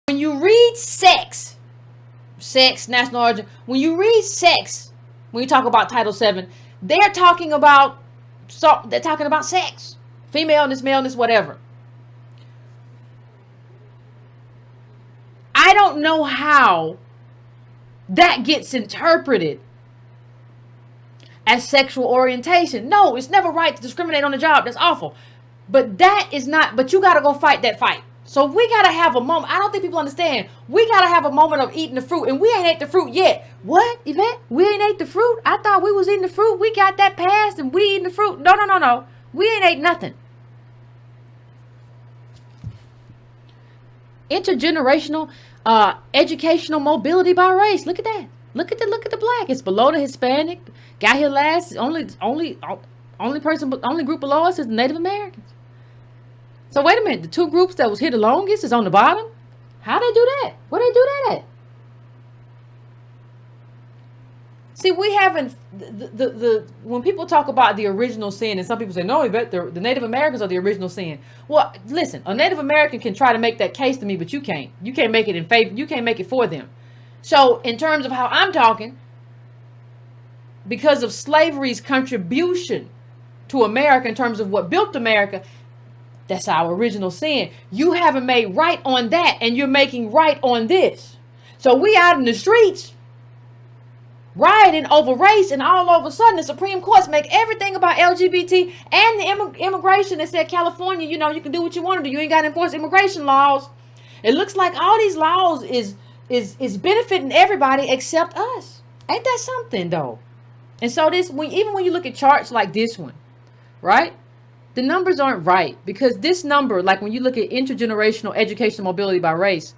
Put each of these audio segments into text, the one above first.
when you read sex, national origin, when you read sex, when you talk about Title VII, they're talking about sex, femaleness, maleness, whatever. I don't know how that gets interpreted as sexual orientation. No, it's never right to discriminate on the job. That's awful. But that is not, but you got to go fight that fight. So we got to have a moment. I don't think people understand. We got to have a moment of eating the fruit, and we ain't ate the fruit yet. What, Yvette? We ain't ate the fruit? I thought we was eating the fruit. We got that passed and we eating the fruit. No. We ain't ate nothing. Intergenerational educational mobility by race. Look at that. Look at the black. It's below the Hispanic. Got here last. Only group below us is the Native Americans. So wait a minute. The two groups that was here the longest is on the bottom. How they do that? Where they do that at? See, we haven't the when people talk about the original sin, and some people say no, the Native Americans are the original sin. Well, listen, a Native American can try to make that case to me, but you can't. You can't make it in favor. You can't make it for them. So, in terms of how I'm talking, because of slavery's contribution to America, in terms of what built America, that's our original sin. You haven't made right on that, and you're making right on this. So we out in the streets rioting over race, and all of a sudden the Supreme Court's make everything about LGBT and the immigration that said California, you can do what you want to do. You ain't got to enforce immigration laws. It looks like all these laws is benefiting everybody except us. Ain't that something though? And so even when you look at charts like this one, right? The numbers aren't right, because this number, like when you look at intergenerational educational mobility by race,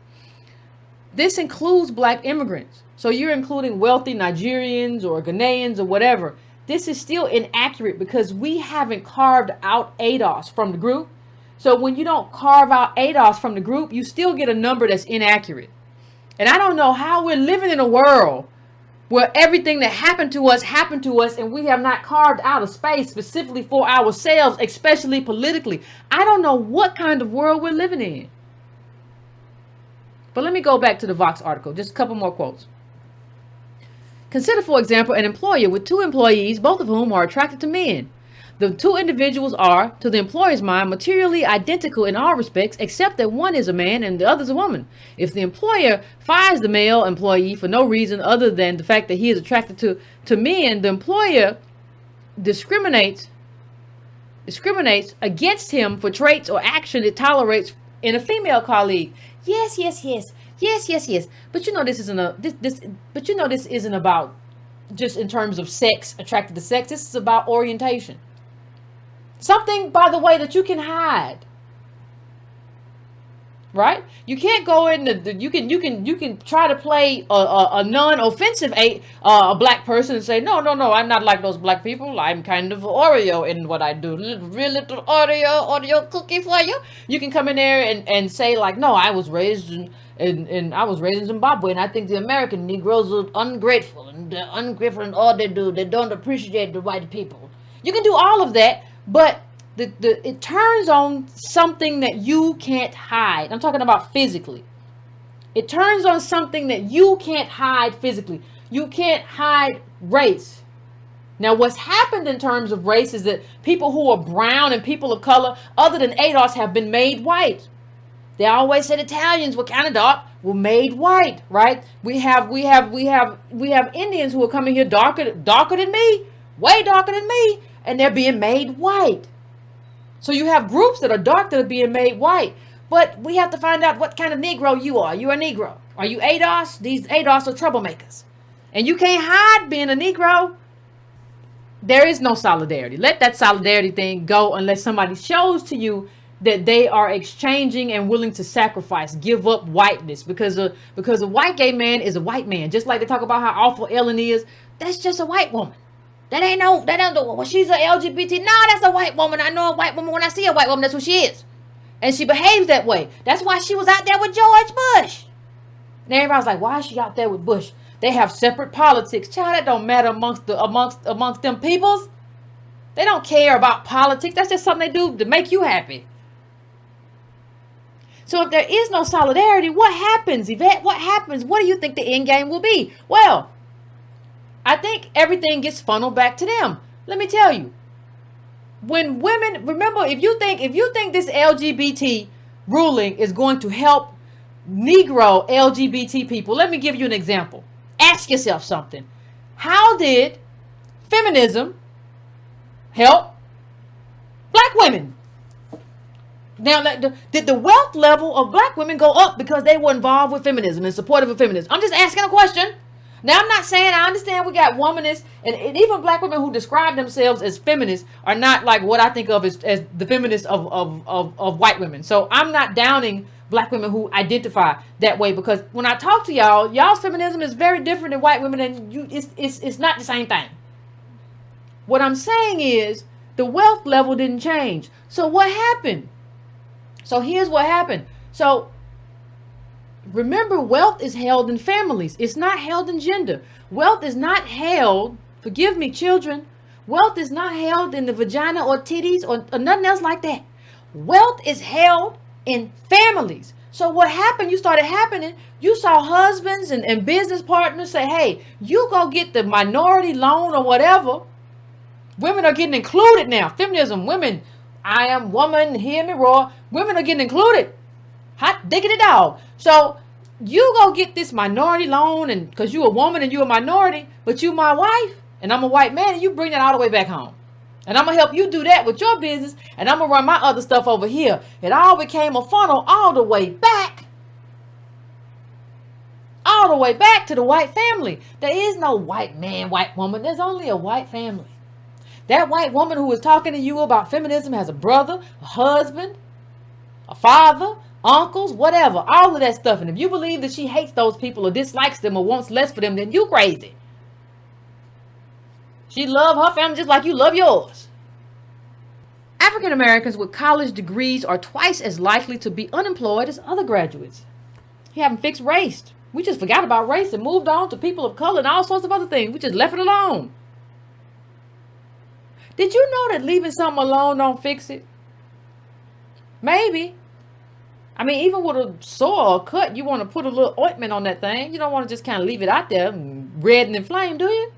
this includes black immigrants. So you're including wealthy Nigerians or Ghanaians or whatever. This is still inaccurate because we haven't carved out ADOS from the group. So when you don't carve out ADOS from the group, you still get a number that's inaccurate. And I don't know how we're living in a world where everything that happened to us, and we have not carved out a space specifically for ourselves, especially politically. I don't know what kind of world we're living in. But let me go back to the Vox article. Just a couple more quotes. Consider, for example, an employer with two employees, both of whom are attracted to men. The two individuals are, to the employer's mind, materially identical in all respects, except that one is a man and the other is a woman. If the employer fires the male employee for no reason other than the fact that he is attracted to men, the employer discriminates against him for traits or action it tolerates in a female colleague. Yes. But this isn't about just in terms of sex, attracted to sex. This is about orientation. Something, by the way, that you can hide. Right? You can't go in you can try to play a non-offensive a black person and say, no, I'm not like those black people. I'm kind of Oreo in what I do. Real little Oreo cookie for you. You can come in there and say like, no, I was raised in Zimbabwe, and I think the American Negroes are ungrateful, and they're ungrateful in all they do. They don't appreciate the white people. You can do all of that, but it turns on something that you can't hide. I'm talking about physically. It turns on something that you can't hide physically. You can't hide race. Now, what's happened in terms of race is that people who are brown and people of color, other than ADOS, have been made white. They always said Italians were kind of dark, were made white, right? We have Indians who are coming here darker than me, way darker than me, and they're being made white. So you have groups that are dark that are being made white. But we have to find out what kind of Negro you are. You're a Negro. Are you ADOS? These ADOS are troublemakers. And you can't hide being a Negro. There is no solidarity. Let that solidarity thing go unless somebody shows to you that they are exchanging and willing to sacrifice, give up whiteness. Because a white gay man is a white man. Just like they talk about how awful Ellen is. That's just a white woman. That ain't well, she's a LGBT. No, that's a white woman. I know a white woman. When I see a white woman, that's who she is. And she behaves that way. That's why she was out there with George Bush. And everybody's like, why is she out there with Bush? They have separate politics. Child, that don't matter amongst them peoples. They don't care about politics. That's just something they do to make you happy. So if there is no solidarity, what happens, Yvette? What happens? What do you think the end game will be? Well, I think everything gets funneled back to them. Let me tell you. When women, remember, if you think this LGBT ruling is going to help Negro LGBT people, let me give you an example. Ask yourself something. How did feminism help black women? Now, did the wealth level of black women go up because they were involved with feminism and supportive of feminism? I'm just asking a question. Now, I'm not saying, I understand we got womanists and even black women who describe themselves as feminists are not like what I think of as the feminists of white women. So I'm not downing black women who identify that way, because when I talk to y'all's feminism is very different than white women, and it's not the same thing. What I'm saying is the wealth level didn't change. So what happened? So here's what happened. So remember, wealth is held in families. It's not held in gender. Wealth is not held, forgive me, children, wealth is not held in the vagina or titties or nothing else like that. Wealth is held in families. So what happened, you saw husbands and business partners say, hey, you go get the minority loan or whatever. Women are getting included now. Feminism, women, I am woman, hear me roar. Women are getting included. Hot diggity dog. So you go get this minority loan, and because you a woman and you a minority, but you my wife and I'm a white man, and you bring that all the way back home. And I'm going to help you do that with your business, and I'm going to run my other stuff over here. It all became a funnel all the way back. All the way back to the white family. There is no white man, white woman. There's only a white family. That white woman who is talking to you about feminism has a brother, a husband, a father, uncles, whatever, all of that stuff. And if you believe that she hates those people or dislikes them or wants less for them, then you crazy. She loves her family just like you love yours. African Americans with college degrees are twice as likely to be unemployed as other graduates. You haven't fixed race. We just forgot about race and moved on to people of color and all sorts of other things. We just left it alone. Did you know that leaving something alone don't fix it? Maybe. I mean, even with a sore or cut, you want to put a little ointment on that thing. You don't want to just kind of leave it out there red and inflamed, do you?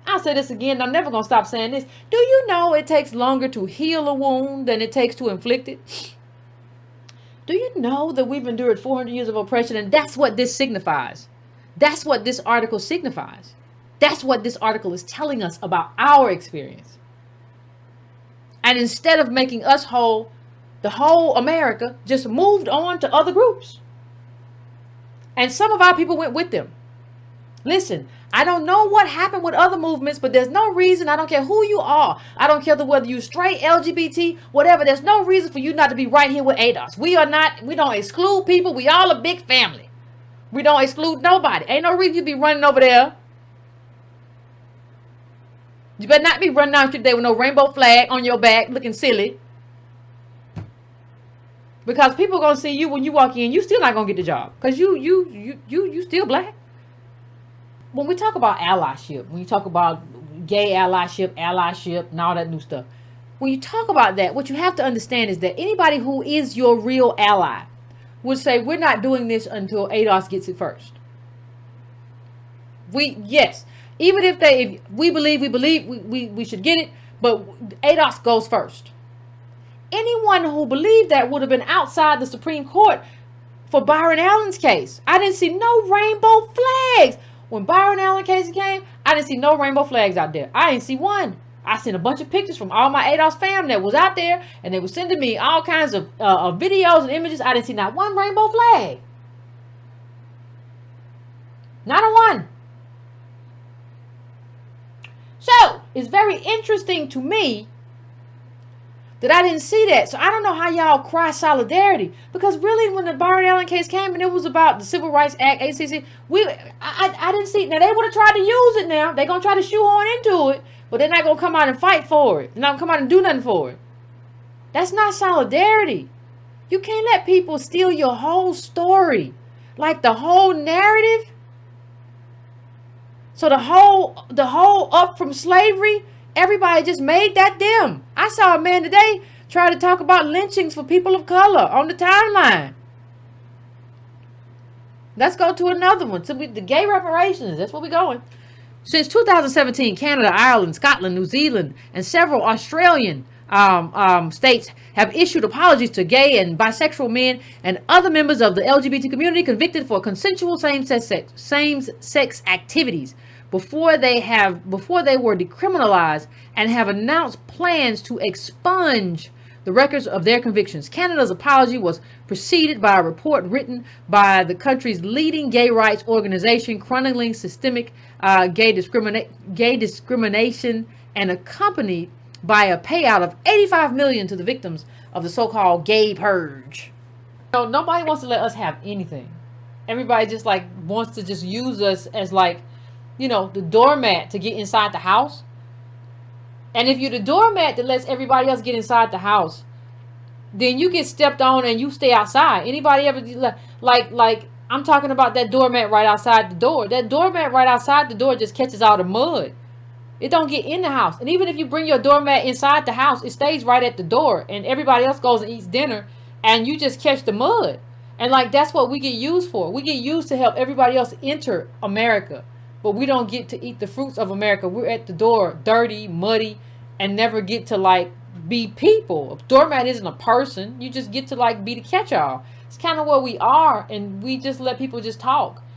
I'll say this again. I'm never going to stop saying this. Do you know it takes longer to heal a wound than it takes to inflict it? Do you know that we've endured 400 years of oppression, and that's what this signifies? That's what this article signifies. That's what this article is telling us about our experience. And instead of making us whole, the whole America just moved on to other groups. And some of our people went with them. Listen, I don't know what happened with other movements, but there's no reason, I don't care who you are. I don't care whether you're straight, LGBT, whatever. There's no reason for you not to be right here with ADOS. We don't exclude people. We all a big family. We don't exclude nobody. Ain't no reason you be running over there. You better not be running out today with no rainbow flag on your back looking silly. Because people are going to see you when you walk in. You still not going to get the job. Because you still black. When we talk about allyship, when you talk about gay allyship, and all that new stuff. When you talk about that, what you have to understand is that anybody who is your real ally would say, we're not doing this until ADOS gets it first. Yes. Even if we believe we should get it, but ADOS goes first. Anyone who believed that would have been outside the Supreme Court for Byron Allen's case. I didn't see no rainbow flags. When Byron Allen case came, I didn't see no rainbow flags out there. I didn't see one. I seen a bunch of pictures from all my ADOS fam that was out there, and they were sending me all kinds of videos and images. I didn't see not one rainbow flag. Not a one. So, it's very interesting to me that I didn't see that. So, I don't know how y'all cry solidarity. Because really, when the Byron Allen case came and it was about the Civil Rights Act, ACC, I didn't see it. Now, they would have tried to use it now. They're going to try to shoehorn into it. But they're not going to come out and fight for it. They're not going to come out and do nothing for it. That's not solidarity. You can't let people steal your whole story. Like the whole narrative. So the whole up from slavery, everybody just made that them. I saw a man today try to talk about lynchings for people of color on the timeline. Let's go to another one. So the gay reparations. That's where we're going. Since 2017, Canada, Ireland, Scotland, New Zealand, and several Australian states have issued apologies to gay and bisexual men and other members of the LGBT community convicted for consensual same-sex activities before they were decriminalized, and have announced plans to expunge the records of their convictions. Canada's apology was preceded by a report written by the country's leading gay rights organization chronicling systemic gay discrimination, and accompanied by a payout of $85 million to the victims of the so-called gay purge. Nobody wants to let us have anything. Everybody just like wants to just use us as like, the doormat to get inside the house. And if you're the doormat that lets everybody else get inside the house, then you get stepped on and you stay outside. Anybody ever like I'm talking about that doormat right outside the door. That doormat right outside the door just catches all the mud. It don't get in the house. And even if you bring your doormat inside the house, it stays right at the door. And everybody else goes and eats dinner and you just catch the mud. And like that's what we get used for. We get used to help everybody else enter America. But we don't get to eat the fruits of America. We're at the door, dirty, muddy, and never get to like be people. A doormat isn't a person. You just get to like be the catch-all. It's kind of what we are, and we just let people just talk.